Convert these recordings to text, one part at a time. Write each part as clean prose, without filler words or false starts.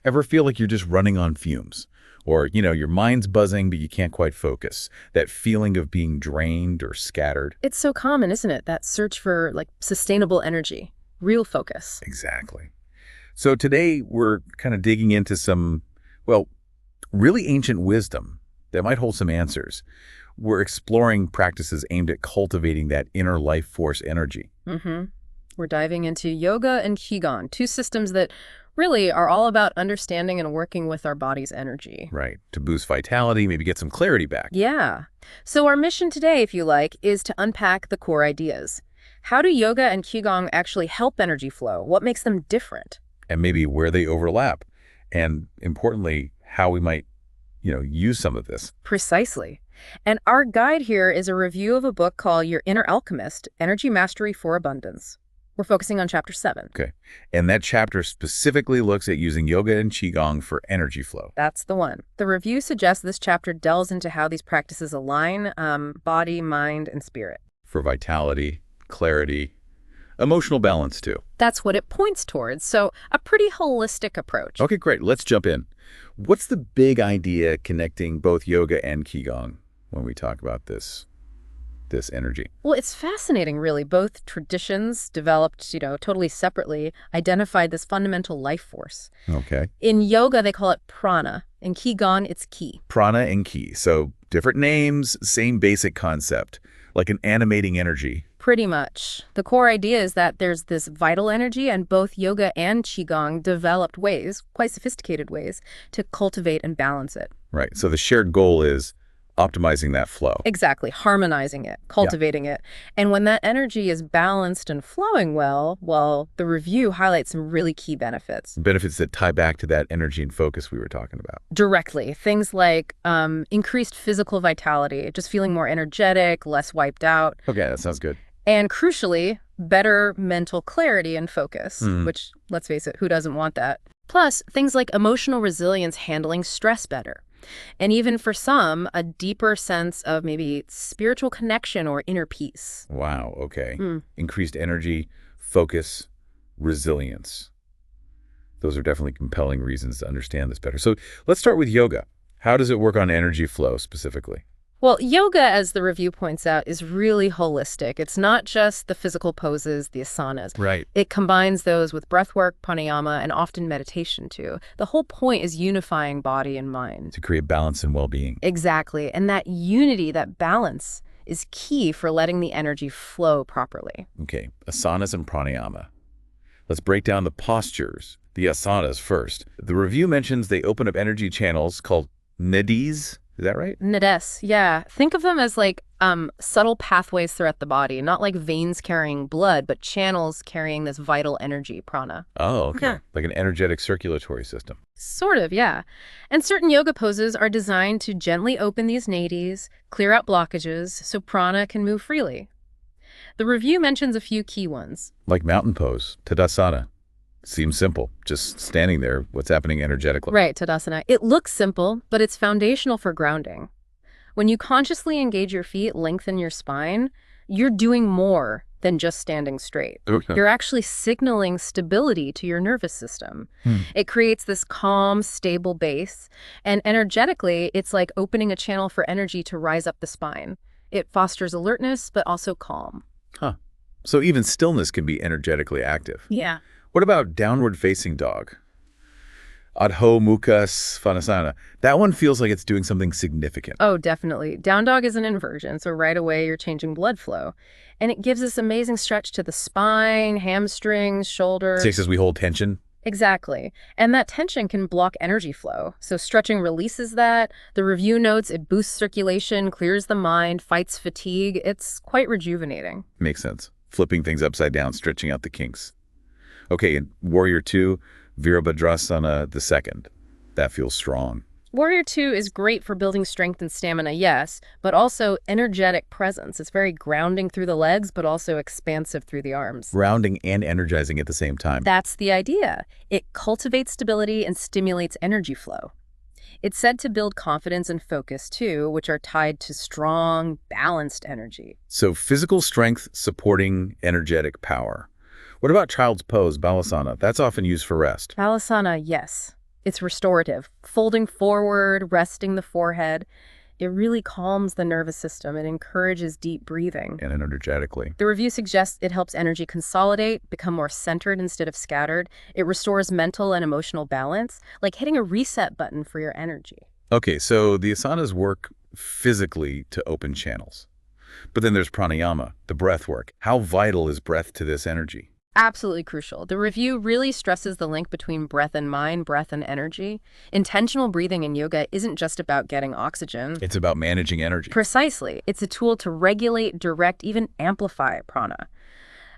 Ever feel like you're just running on fumes? Or, your mind's buzzing, but you can't quite focus. That feeling of being drained or scattered. It's so common, isn't it? That search for sustainable energy, real focus. Exactly. So today we're kind of digging into some, well, really ancient wisdom that might hold some answers. We're exploring practices aimed at cultivating that inner life force energy. We're diving into Yoga and Qi Gong, two systems that really are all about understanding and working with our body's energy. Right. To boost vitality, maybe get some clarity back. Yeah. So our mission today, if you like, is to unpack the core ideas. How do Yoga and Qi Gong actually help energy flow? What makes them different? And maybe where they overlap. And importantly, how we might, use some of this. Precisely. And our guide here is a review of a book called Your Inner Alchemist, Energy Mastery for Abundance. We're focusing on chapter 7. Okay. And that chapter specifically looks at using yoga and qigong for energy flow. That's the one. The review suggests this chapter delves into how these practices align body, mind, and spirit. For vitality, clarity, emotional balance too. That's what it points towards. So a pretty holistic approach. Okay, great. Let's jump in. What's the big idea connecting both yoga and qigong when we talk about this energy? Well, it's fascinating, really. Both traditions developed, totally separately, identified this fundamental life force. Okay. In yoga, they call it prana. In Qigong, it's qi. Prana and qi. So different names, same basic concept, like an animating energy. Pretty much. The core idea is that there's this vital energy, and both yoga and Qigong developed ways, quite sophisticated ways, to cultivate and balance it. Right. So the shared goal is optimizing that flow. Exactly. Harmonizing it, cultivating it. And when that energy is balanced and flowing well, the review highlights some really key benefits. Benefits that tie back to that energy and focus we were talking about. Directly. Things like increased physical vitality, just feeling more energetic, less wiped out. Okay, that sounds good. And crucially, better mental clarity and focus, which, let's face it, who doesn't want that? Plus, things like emotional resilience, handling stress better. And even for some, a deeper sense of maybe spiritual connection or inner peace. Wow, okay. Increased energy, focus, resilience. Those are definitely compelling reasons to understand this better. So let's start with yoga. How does it work on energy flow specifically? Well, yoga, as the review points out, is really holistic. It's not just the physical poses, the asanas. Right. It combines those with breathwork, pranayama, and often meditation, too. The whole point is unifying body and mind. To create balance and well-being. Exactly. And that unity, that balance, is key for letting the energy flow properly. Okay, asanas and pranayama. Let's break down the postures, the asanas first. The review mentions they open up energy channels called nadis. Is that right? Nadis, yeah. Think of them as subtle pathways throughout the body, not like veins carrying blood, but channels carrying this vital energy, prana. Oh, okay. Yeah. Like an energetic circulatory system. Sort of, yeah. And certain yoga poses are designed to gently open these nadis, clear out blockages, so prana can move freely. The review mentions a few key ones. Like mountain pose, Tadasana. Seems simple, just standing there, what's happening energetically. Right, Tadasana. It looks simple, but it's foundational for grounding. When you consciously engage your feet, lengthen your spine, you're doing more than just standing straight. Okay. You're actually signaling stability to your nervous system. It creates this calm, stable base, and energetically, it's like opening a channel for energy to rise up the spine. It fosters alertness, but also calm. Huh. So even stillness can be energetically active. Yeah. What about downward facing dog? Adho Mukha Svanasana. That one feels like it's doing something significant. Oh, definitely. Down dog is an inversion, so right away you're changing blood flow. And it gives this amazing stretch to the spine, hamstrings, shoulders. Takes as we hold tension. Exactly. And that tension can block energy flow. So stretching releases that. The review notes it boosts circulation, clears the mind, fights fatigue. It's quite rejuvenating. Makes sense. Flipping things upside down, stretching out the kinks. Okay, and Warrior 2, Virabhadrasana the second. That feels strong. Warrior 2 is great for building strength and stamina, yes, but also energetic presence. It's very grounding through the legs, but also expansive through the arms. Grounding and energizing at the same time. That's the idea. It cultivates stability and stimulates energy flow. It's said to build confidence and focus, too, which are tied to strong, balanced energy. So physical strength supporting energetic power. What about child's pose, Balasana? That's often used for rest. Balasana, yes. It's restorative, folding forward, resting the forehead. It really calms the nervous system. It encourages deep breathing. And energetically. The review suggests it helps energy consolidate, become more centered instead of scattered. It restores mental and emotional balance, like hitting a reset button for your energy. Okay, so the asanas work physically to open channels. But then there's pranayama, the breath work. How vital is breath to this energy? Absolutely crucial. The review really stresses the link between breath and mind, breath and energy. Intentional breathing in yoga isn't just about getting oxygen. It's about managing energy. Precisely. It's a tool to regulate, direct, even amplify prana.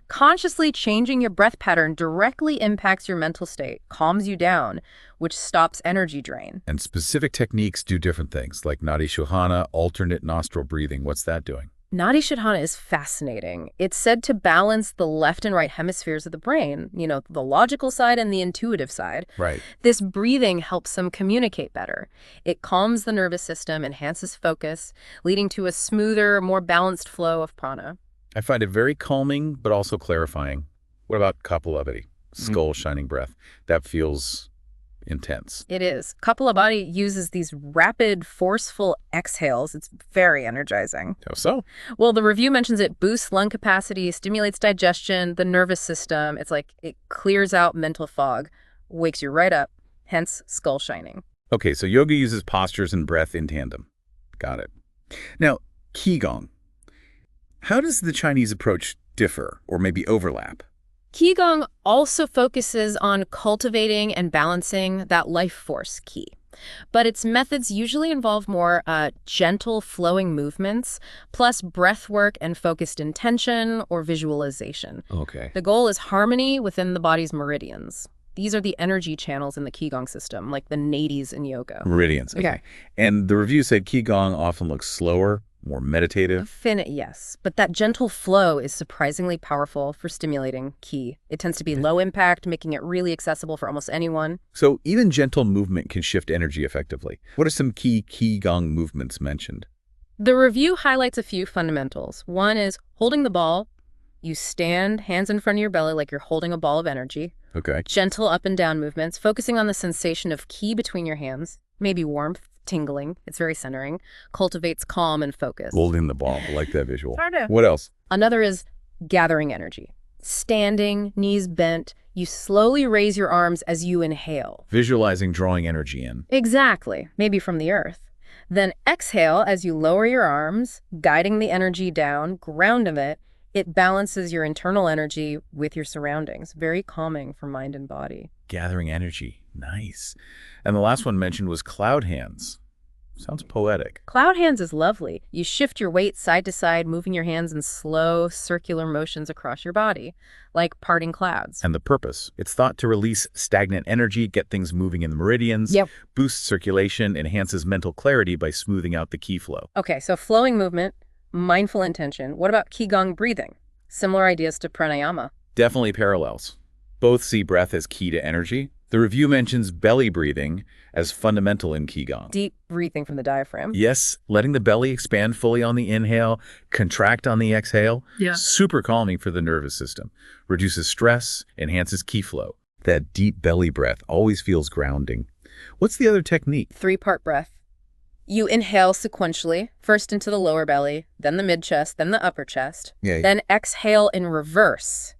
Consciously changing your breath pattern directly impacts your mental state, calms you down, which stops energy drain. And specific techniques do different things, like Nadi Shuhana, alternate nostril breathing. What's that doing? Nadi Shuddhana is fascinating. It's said to balance the left and right hemispheres of the brain, the logical side and the intuitive side. Right. This breathing helps them communicate better. It calms the nervous system, enhances focus, leading to a smoother, more balanced flow of prana. I find it very calming, but also clarifying. What about Kapalabhati, skull shining breath? That feels intense. It is. Kapalabhati uses these rapid, forceful exhales. It's very energizing. How so? Well, the review mentions it boosts lung capacity, stimulates digestion, the nervous system. It's like it clears out mental fog, wakes you right up, hence skull shining. Okay, so yoga uses postures and breath in tandem. Got it. Now, Qi Gong. How does the Chinese approach differ or maybe overlap? Qi Gong also focuses on cultivating and balancing that life force qi. But its methods usually involve more gentle flowing movements, plus breath work and focused intention or visualization. Okay. The goal is harmony within the body's meridians. These are the energy channels in the Qi Gong system, like the nadis in yoga. Meridians. Okay. And the review said Qi Gong often looks slower, more meditative. Yes, but that gentle flow is surprisingly powerful for stimulating qi. It tends to be low impact, making it really accessible for almost anyone. So even gentle movement can shift energy effectively. What are some key Qi Gong movements mentioned? The review highlights a few fundamentals. One is holding the ball. You stand, hands in front of your belly like you're holding a ball of energy. Okay. Gentle up and down movements, focusing on the sensation of qi between your hands, maybe warmth, tingling. It's very centering. Cultivates calm and focus. Holding the ball. I like that visual. Kinda. What else? Another is gathering energy. Standing, knees bent, you slowly raise your arms as you inhale. Visualizing drawing energy in. Exactly. Maybe from the earth. Then exhale as you lower your arms, guiding the energy down, grounding it. It balances your internal energy with your surroundings. Very calming for mind and body. Gathering energy. Nice. And the last one mentioned was cloud hands. Sounds poetic. Cloud hands is lovely. You shift your weight side to side, moving your hands in slow, circular motions across your body, like parting clouds. And the purpose? It's thought to release stagnant energy, get things moving in the meridians, boosts circulation, enhances mental clarity by smoothing out the qi flow. Okay, so flowing movement, mindful intention. What about Qi Gong breathing? Similar ideas to pranayama. Definitely parallels. Both see breath as key to energy. The review mentions belly breathing as fundamental in Qi Gong. Deep breathing from the diaphragm. Yes, letting the belly expand fully on the inhale, contract on the exhale. Yeah. Super calming for the nervous system. Reduces stress, enhances qi flow. That deep belly breath always feels grounding. What's the other technique? 3-part breath. You inhale sequentially, first into the lower belly, then the mid-chest, then the upper chest. Then exhale in reverse.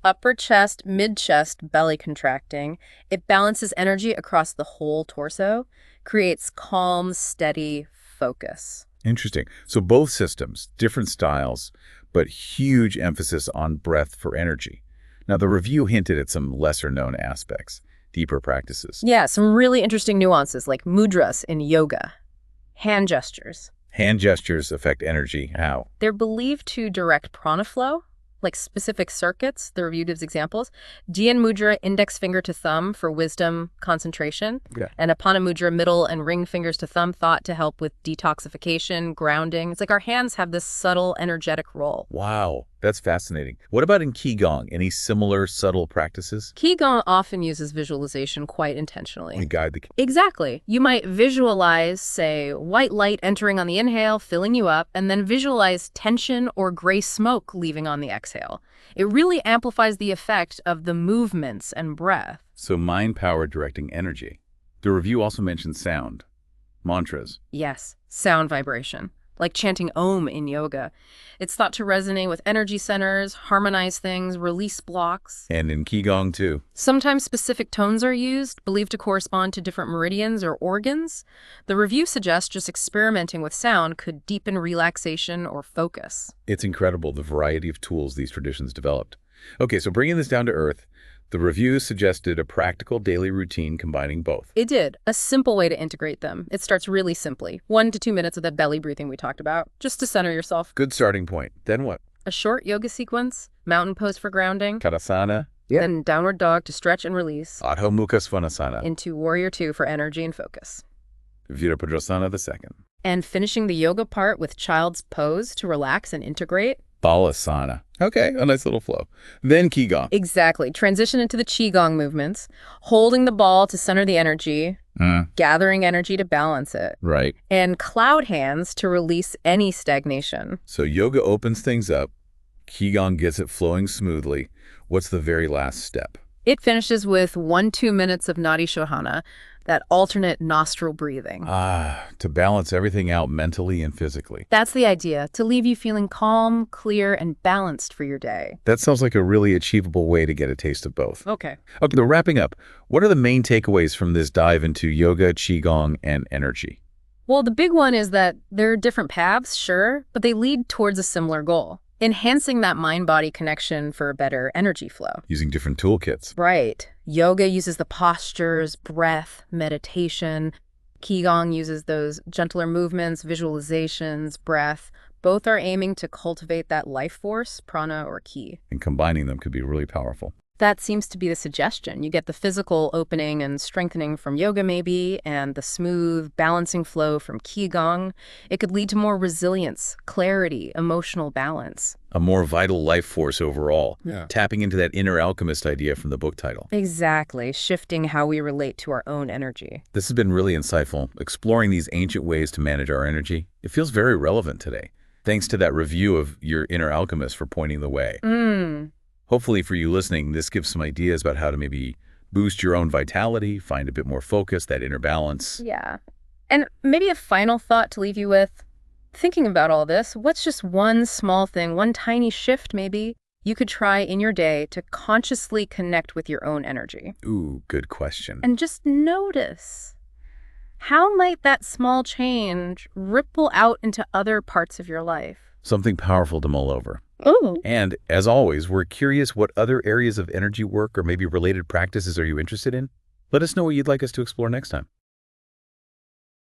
Upper chest, mid-chest, belly contracting. It balances energy across the whole torso, creates calm, steady focus. Interesting. So both systems, different styles, but huge emphasis on breath for energy. Now, the review hinted at some lesser-known aspects, deeper practices. Yeah, some really interesting nuances like mudras in yoga. Hand gestures. Hand gestures affect energy. How? They're believed to direct prana flow, like specific circuits. The review gives examples. Dhyan mudra, index finger to thumb for wisdom, concentration. And apana mudra, middle and ring fingers to thumb, thought to help with detoxification, grounding. It's like our hands have this subtle, energetic role. Wow, that's fascinating. What about in Qi Gong? Any similar subtle practices? Qi Gong often uses visualization quite intentionally. We guide the... Exactly. You might visualize, say, white light entering on the inhale, filling you up, and then visualize tension or gray smoke leaving on the exhale. It really amplifies the effect of the movements and breath. So mind power directing energy. The review also mentioned sound, mantras. Yes, sound vibration, like chanting Om in yoga. It's thought to resonate with energy centers, harmonize things, release blocks. And in Qi Gong, too. Sometimes specific tones are used, believed to correspond to different meridians or organs. The review suggests just experimenting with sound could deepen relaxation or focus. It's incredible the variety of tools these traditions developed. Okay, so bringing this down to earth, the review suggested a practical daily routine combining both. It did. A simple way to integrate them. It starts really simply. 1 to 2 minutes of that belly breathing we talked about, just to center yourself. Good starting point. Then what? A short yoga sequence, mountain pose for grounding, Karasana. then downward dog to stretch and release, Adho Mukha Svanasana. into warrior 2 for energy and focus. Virabhadrasana the second. And finishing the yoga part with child's pose to relax and integrate. Balasana. Okay, a nice little flow. Then Qi Gong. Exactly. Transition into the Qi Gong movements, holding the ball to center the energy, gathering energy to balance it, Right. and cloud hands to release any stagnation. So yoga opens things up. Qi Gong gets it flowing smoothly. What's the very last step? It finishes with 1-2 minutes of Nadi Shodhana, that alternate nostril breathing. To balance everything out mentally and physically. That's the idea, to leave you feeling calm, clear, and balanced for your day. That sounds like a really achievable way to get a taste of both. Okay. Okay, so wrapping up, what are the main takeaways from this dive into yoga, Qi Gong, and energy? Well, the big one is that there are different paths, sure, but they lead towards a similar goal. Enhancing that mind-body connection for a better energy flow. Using different toolkits. Right. Yoga uses the postures, breath, meditation. Qigong uses those gentler movements, visualizations, breath. Both are aiming to cultivate that life force, prana or qi. And combining them could be really powerful. That seems to be the suggestion. You get the physical opening and strengthening from yoga maybe, and the smooth, balancing flow from Qigong. It could lead to more resilience, clarity, emotional balance. A more vital life force overall. Yeah. Tapping into that inner alchemist idea from the book title. Exactly, shifting how we relate to our own energy. This has been really insightful, exploring these ancient ways to manage our energy. It feels very relevant today. Thanks to that review of your inner alchemist for pointing the way. Hopefully for you listening, this gives some ideas about how to maybe boost your own vitality, find a bit more focus, that inner balance. Yeah. And maybe a final thought to leave you with. Thinking about all this, what's just one small thing, one tiny shift maybe, you could try in your day to consciously connect with your own energy? Ooh, good question. And just notice. How might that small change ripple out into other parts of your life? Something powerful to mull over. Ooh. And as always, we're curious what other areas of energy work or maybe related practices are you interested in? Let us know what you'd like us to explore next time.